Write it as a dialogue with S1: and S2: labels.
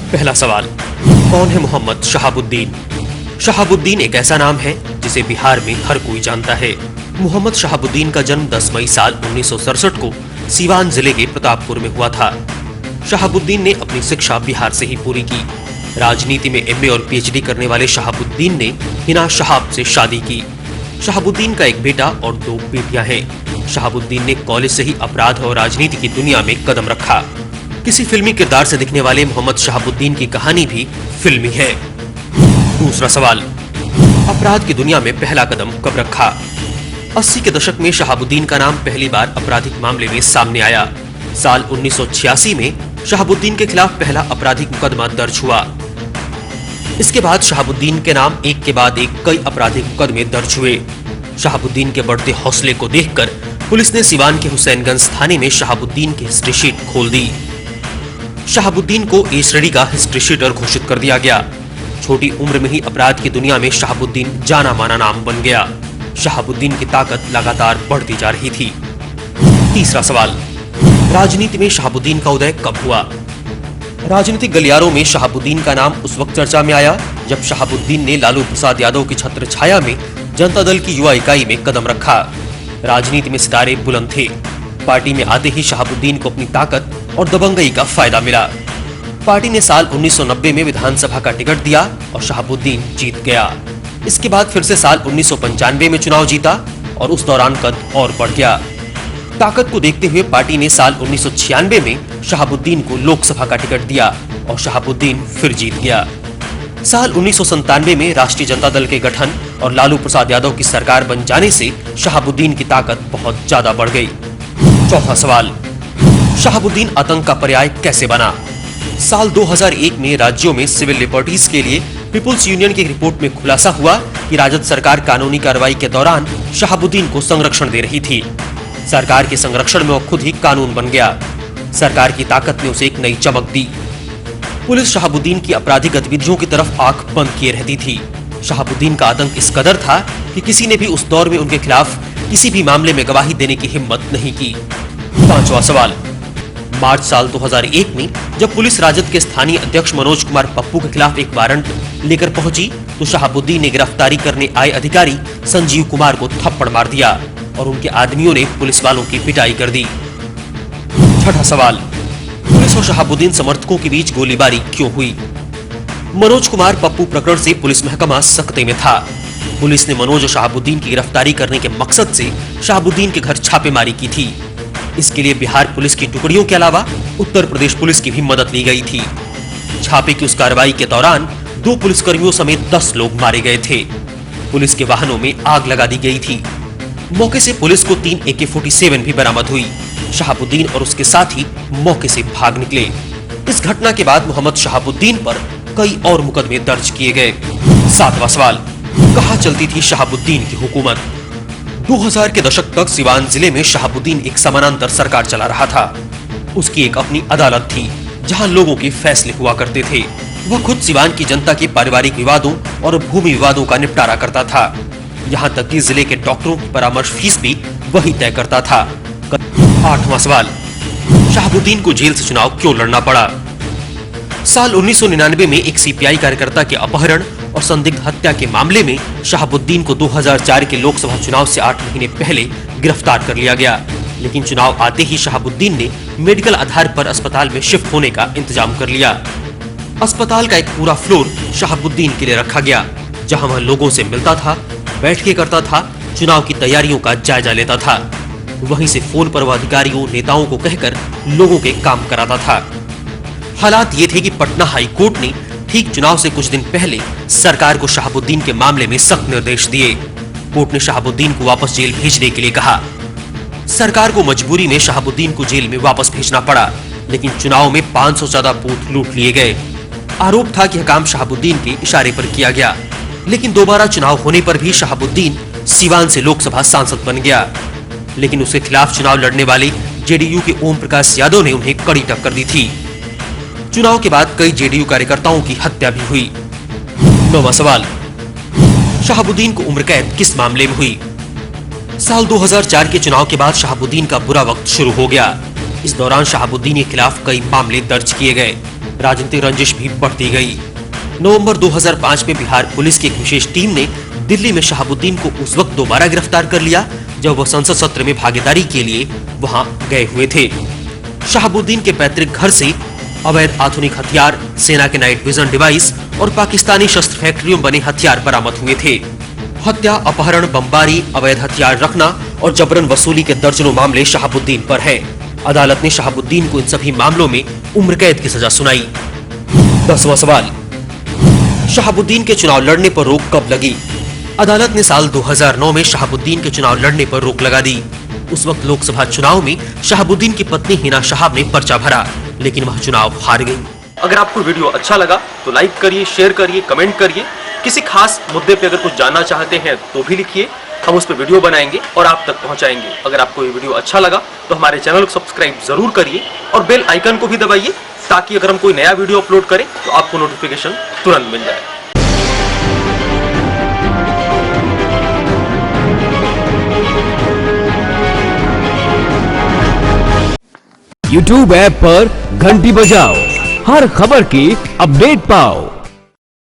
S1: पहला सवाल, कौन है मोहम्मद शहाबुद्दीन? शहाबुद्दीन एक ऐसा नाम है जिसे बिहार में हर कोई जानता है। मोहम्मद शहाबुद्दीन का जन्म 10 मई साल 1967 को सीवान जिले के प्रतापपुर में हुआ था। शहाबुद्दीन ने अपनी शिक्षा बिहार से ही पूरी की। राजनीति में एमए और पीएचडी करने वाले शहाबुद्दीन ने हिना शहाब से शादी की। शहाबुद्दीन का एक बेटा और 2 बेटियां हैं। शहाबुद्दीन ने कॉलेज से ही अपराध और राजनीति की दुनिया में कदम रखा। किसी फिल्मी किरदार से दिखने वाले मोहम्मद शहाबुद्दीन की कहानी भी फिल्मी है। दूसरा सवाल, अपराध की दुनिया में पहला कदम कब रखा? 80 के दशक में शहाबुद्दीन का नाम पहली बार आपराधिक मामले में सामने आया। साल 1986 में शहाबुद्दीन के खिलाफ पहला आपराधिक मुकदमा दर्ज हुआ। इसके बाद शहाबुद्दीन के नाम एक के बाद एक कई आपराधिक मुकदमे दर्ज हुए। शहाबुद्दीन के बढ़ते हौसले को देखकर पुलिस ने सिवान के हुसैनगंज थाने में शहाबुद्दीन की हिस्ट्री शीट खोल दी। शहाबुद्दीन को ए श्रेणी का हिस्ट्री शीटर घोषित कर दिया गया। छोटी उम्र में ही अपराध की दुनिया में शहाबुद्दीन जाना माना नाम बन गया। शहाबुद्दीन की ताकत लगातार बढ़ती जा रही थी। तीसरा सवाल, राजनीति में शहाबुद्दीन का उदय कब हुआ? राजनीतिक गलियारों में शहाबुद्दीन का नाम उस वक्त चर्चा में आया जब शहाबुद्दीन ने लालू प्रसाद यादव की छत्र छाया में जनता दल की युवा इकाई में कदम रखा। राजनीति में सितारे बुलंद थे। पार्टी में आते ही शहाबुद्दीन को अपनी ताकत और दबंगई का फायदा मिला। पार्टी ने साल 1990 में विधानसभा का टिकट दिया और शहाबुद्दीन जीत गया। इसके बाद फिर से साल 1995 में चुनाव जीता और उस दौरान कद और बढ़ गया। ताकत को देखते हुए पार्टी ने साल 1996 में शहाबुद्दीन को लोकसभा का टिकट दिया और शहाबुद्दीन फिर जीत गया। साल 1997 में राष्ट्रीय जनता दल के गठन और लालू प्रसाद यादव की सरकार बन जाने से शहाबुद्दीन की ताकत बहुत ज्यादा बढ़ गई। चौथा सवाल, शहाबुद्दीन आतंक का पर्याय कैसे बना? साल 2001 में राज्यों में सिविल लिबर्टीज के लिए पीपुल्स यूनियन की रिपोर्ट में खुलासा हुआ कि राजद सरकार कानूनी कार्रवाई के दौरान शहाबुद्दीन को संरक्षण दे रही थी। सरकार के संरक्षण में वो खुद ही कानून बन गया। सरकार की ताकत ने उसे एक नई चमक दी। पुलिस शहाबुद्दीन की आपराधिक गतिविधियों की तरफ आंख बंद किए रहती थी। शहाबुद्दीन का आतंक इस कदर था कि किसी ने भी उस दौर में उनके खिलाफ किसी भी मामले में गवाही देने की हिम्मत नहीं की। पांचवा सवाल, मार्च साल 2001 में जब पुलिस राजद के स्थानीय अध्यक्ष मनोज कुमार पप्पू के खिलाफ एक वारंट लेकर पहुंची तो शहाबुद्दीन ने गिरफ्तारी करने आए अधिकारी संजीव कुमार को थप्पड़ मार दिया और उनके आदमियों ने पुलिस वालों की पिटाई कर दी। छठा सवाल, पुलिस और शहाबुद्दीन समर्थकों के बीच गोलीबारी क्यों हुई? मनोज कुमार पप्पू प्रकरण से पुलिस महकमा सख्ते में था। पुलिस ने मनोज और शहाबुद्दीन की गिरफ्तारी करने के मकसद से शहाबुद्दीन के घर छापेमारी की थी। इसके लिए बिहार पुलिस की टुकड़ियों के अलावा उत्तर प्रदेश पुलिस की भी मदद ली गई थी। छापे की उस कार्रवाई के दौरान 2 पुलिसकर्मियों समेत 10 लोग मारे गए थे। पुलिस के वाहनों में आग लगा दी गई थी। मौके से पुलिस को 3 AK-47 भी बरामद हुई। शहाबुद्दीन और उसके साथी मौके से भाग निकले। इस घटना के बाद मोहम्मद शहाबुद्दीन पर कई और मुकदमे दर्ज किए गए। 7वां सवाल, कहां चलती थी शहाबुद्दीन की हुकूमत? 2000 के दशक तक सिवान जिले में शहाबुद्दीन एक समानांतर सरकार चला रहा था। उसकी एक अपनी अदालत थी जहां लोगों के फैसले हुआ करते थे। वह खुद सिवान की जनता के पारिवारिक विवादों और भूमि विवादों का निपटारा करता था। यहाँ तक कि जिले के डॉक्टरों की परामर्श फीस भी वही तय करता था। 8वां सवाल, शहाबुद्दीन को जेल से चुनाव क्यों लड़ना पड़ा? साल 1999 में एक सीपीआई कार्यकर्ता के अपहरण और संदिग्ध हत्या के मामले में शहाबुद्दीन को 2004 के लोकसभा चुनाव से 8 महीने पहले गिरफ्तार कर लिया गया। लेकिन चुनाव आते ही शहाबुद्दीन ने मेडिकल आधार पर अस्पताल में शिफ्ट होने का इंतजाम कर लिया। अस्पताल का एक पूरा फ्लोर शहाबुद्दीन के लिए रखा गया, जहां वह लोगों से मिलता था, बैठकें करता था, चुनाव की तैयारियों का जायजा लेता था। वहीं से फोन पर वह अधिकारियों नेताओं को कहकर लोगों के काम कराता था। हालात ये थे कि पटना हाई कोर्ट ने ठीक चुनाव से कुछ दिन पहले सरकार को शहाबुद्दीन के मामले में सख्त निर्देश दिए। कोर्ट ने शहाबुद्दीन को वापस जेल भेजने के लिए कहा। सरकार को मजबूरी में शहाबुद्दीन को जेल में वापस भेजना पड़ा, लेकिन चुनाव में 500 से ज्यादा बूथ लूट लिए गए। आरोप था कि यह काम शहाबुद्दीन के इशारे पर किया गया, लेकिन दोबारा चुनाव होने पर भी शहाबुद्दीन सिवान से लोकसभा सांसद बन गया। लेकिन उसके खिलाफ चुनाव लड़ने वाले जेडीयू के ओम प्रकाश यादव ने उन्हें कड़ी टक्कर दी थी। चुनाव के बाद कई जेडीयू कार्यकर्ताओं की हत्या भी हुई। 9वां सवाल, शहाबुद्दीन को उम्र कैद किस मामले में हुई? साल 2004 के चुनाव के बाद शहाबुद्दीन का बुरा वक्त शुरू हो गया। इस दौरान शहाबुद्दीन के खिलाफ कई मामले दर्ज किए गए। राजनीतिक रंजिश भी बढ़ती गई। नवंबर 2005 में बिहार पुलिस की एक विशेष टीम ने दिल्ली में शहाबुद्दीन को उस वक्त दोबारा गिरफ्तार कर लिया जब वह संसद सत्र में भागीदारी के लिए वहां गए हुए थे। शहाबुद्दीन के पैतृक घर से अवैध आधुनिक हथियार, सेना के नाइट विजन डिवाइस और पाकिस्तानी शस्त्र फैक्ट्रियों बने हथियार बरामद हुए थे। हत्या, अपहरण, बमबारी, अवैध हथियार रखना और जबरन वसूली के दर्जनों मामले शहाबुद्दीन पर हैं। अदालत ने शहाबुद्दीन को इन सभी मामलों में उम्र कैद की सजा सुनाई। 10वां सवाल, शहाबुद्दीन के चुनाव लड़ने पर रोक कब लगी? अदालत ने साल 2009 में शहाबुद्दीन के चुनाव लड़ने पर रोक लगा दी। उस वक्त लोकसभा चुनाव में शहाबुद्दीन की पत्नी हिना शहाब ने पर्चा भरा, लेकिन वह चुनाव हार गई। अगर आपको वीडियो अच्छा लगा तो लाइक करिए, शेयर करिए, कमेंट करिए। किसी खास मुद्दे पे अगर कुछ जानना चाहते हैं तो भी लिखिए, हम उस पर वीडियो बनाएंगे और आप तक पहुंचाएंगे। अगर आपको ये वीडियो अच्छा लगा तो हमारे चैनल को सब्सक्राइब जरूर करिए और बेल आइकन को भी दबाइए ताकि अगर हम कोई नया वीडियो अपलोड करें तो आपको नोटिफिकेशन तुरंत मिल जाए।
S2: YouTube ऐप पर घंटी बजाओ, हर खबर की अपडेट पाओ।